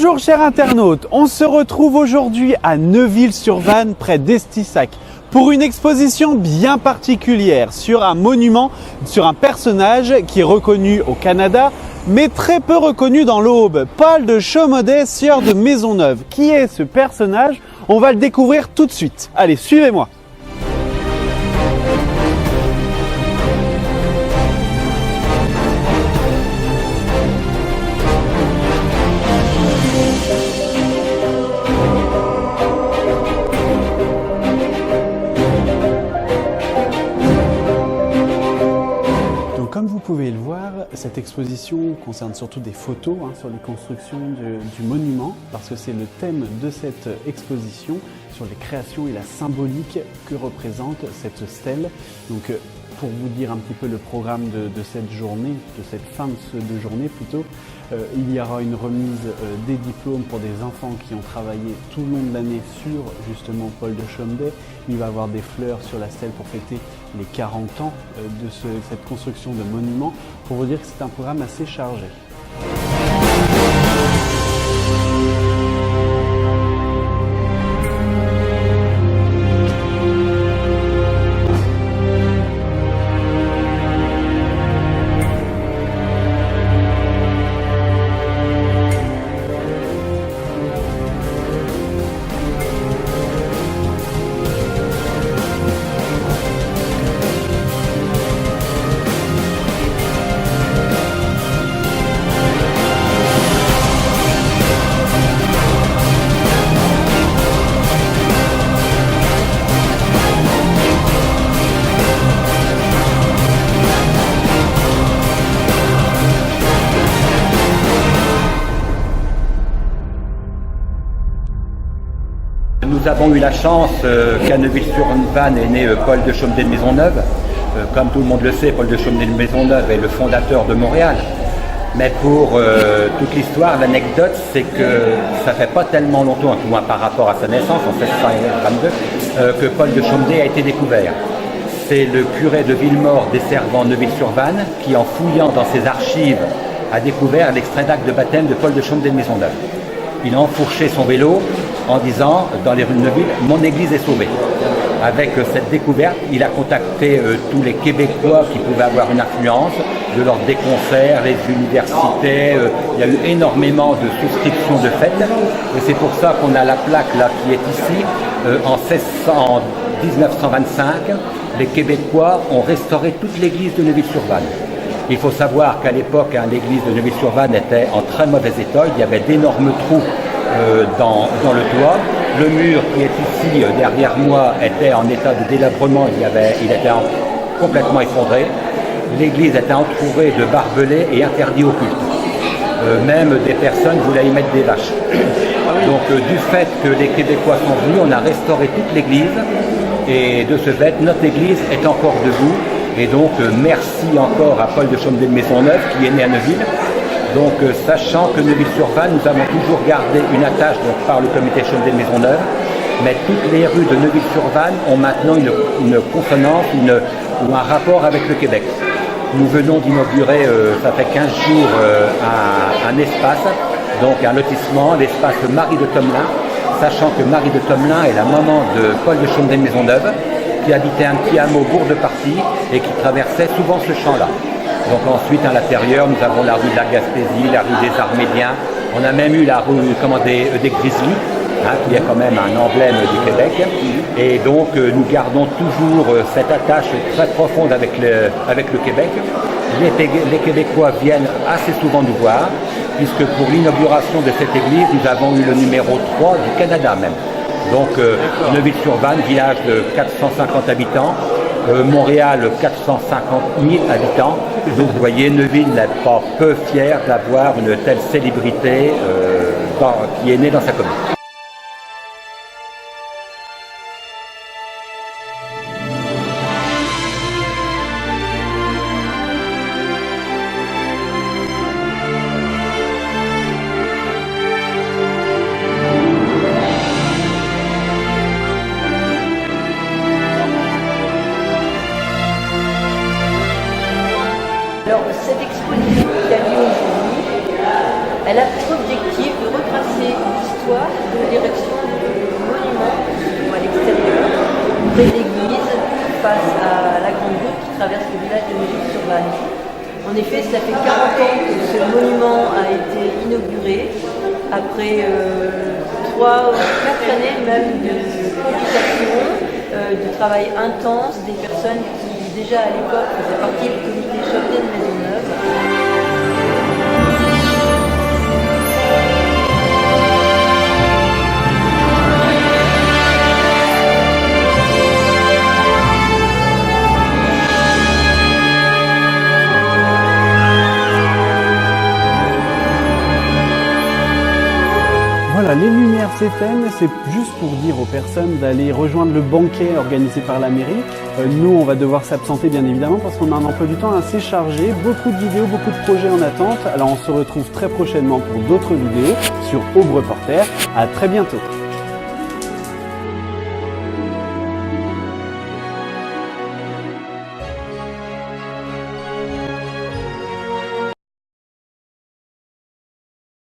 Bonjour chers internautes, on se retrouve aujourd'hui à Neuville-sur-Vanne près d'Estissac pour une exposition bien particulière sur un monument, sur un personnage qui est reconnu au Canada mais très peu reconnu dans l'Aube, Paul de Chaumodet, sieur de Maisonneuve. Qui est ce personnage? On va le découvrir tout de suite. Allez, suivez-moi. Comme vous pouvez le voir, cette exposition concerne surtout des photos sur les constructions du monument, parce que c'est le thème de cette exposition sur les créations et la symbolique que représente cette stèle. Donc, pour vous dire un petit peu le programme de cette journée, de cette fin de journée plutôt, il y aura une remise des diplômes pour des enfants qui ont travaillé tout le long de l'année sur justement Paul de Chaumodet. Il va y avoir des fleurs sur la stèle pour fêter les 40 ans de cette construction de monument, pour vous dire que c'est un programme assez chargé. Nous avons eu la chance qu'à Neuville-sur-Vanne est né Paul de Chaumodet de Maisonneuve. Comme tout le monde le sait, Paul de Chaumodet de Maisonneuve est le fondateur de Montréal. Mais pour toute l'histoire, l'anecdote, c'est que ça fait pas tellement longtemps, tout moins par rapport à sa naissance, en 1622, que Paul de Chaumodet a été découvert. C'est le curé de Villemort desservant Neuville-sur-Vanne qui, en fouillant dans ses archives, a découvert l'extrait d'acte de baptême de Paul de Chaumodet de Maisonneuve. Il a enfourché son vélo en disant, dans les rues de Neuville, « Mon église est sauvée ». Avec cette découverte, il a contacté tous les Québécois qui pouvaient avoir une influence, de l'ordre des concerts, les universités. Il y a eu énormément de souscriptions de fêtes. Et c'est pour ça qu'on a la plaque là qui est ici. En 1925, les Québécois ont restauré toute l'église de Neuville-sur-Vanne. Il faut savoir qu'à l'époque, l'église de Neuville-sur-Vanne était en très mauvais état. Il y avait d'énormes trous dans le toit. Le mur qui est ici derrière moi était en état de délabrement. Il était complètement effondré. L'église était entourée de barbelés et interdit au culte. Même des personnes voulaient y mettre des vaches. Donc du fait que les Québécois sont venus, on a restauré toute l'église. Et de ce fait, notre église est encore debout. Et donc, merci encore à Paul de Chaumodet de Maisonneuve qui est né à Neuville. Donc, sachant que Neuville-sur-Vanne, nous avons toujours gardé une attache par le comité Chaumodet de Maisonneuve, mais toutes les rues de Neuville-sur-Vanne ont maintenant une consonance ou un rapport avec le Québec. Nous venons d'inaugurer, ça fait 15 jours, un espace, donc un lotissement, l'espace Marie de Tomelin, sachant que Marie de Tomelin est la maman de Paul de Chaumodet de Maisonneuve, qui habitait un petit hameau Bourg-de-Party et qui traversait souvent ce champ-là. Donc ensuite, à l'intérieur, nous avons la rue de la Gaspésie, la rue des Armédiens. On a même eu la rue des Grizzlies, qui est quand même un emblème du Québec. Et donc, nous gardons toujours cette attache très profonde avec le Québec. Les Québécois viennent assez souvent nous voir, puisque pour l'inauguration de cette église, nous avons eu le numéro 3 du Canada même. Donc Neuville-sur-Vanne, village de 450 habitants, Montréal 450 000 habitants. Donc vous voyez, Neuville n'est pas peu fier d'avoir une telle célébrité qui est née dans sa commune. Alors, cette exposition qui a lieu aujourd'hui, elle a pour objectif de retracer choix de l'érection de monuments à l'extérieur, près de l'église, face à la grande route qui traverse le village de Méry-sur-Vanne. En effet, cela fait 40 ans que ce monument a été inauguré, après 3 ou 4 années même de publication, de travail intense, des personnes qui déjà à l'époque faisaient partie du comité Chomedey de Maisonneuve. Voilà, les lumières s'éteignent, c'est juste pour dire aux personnes d'aller rejoindre le banquet organisé par la mairie. Nous, on va devoir s'absenter bien évidemment parce qu'on a un emploi du temps assez chargé, beaucoup de vidéos, beaucoup de projets en attente. Alors on se retrouve très prochainement pour d'autres vidéos sur Aube Reporter. À très bientôt.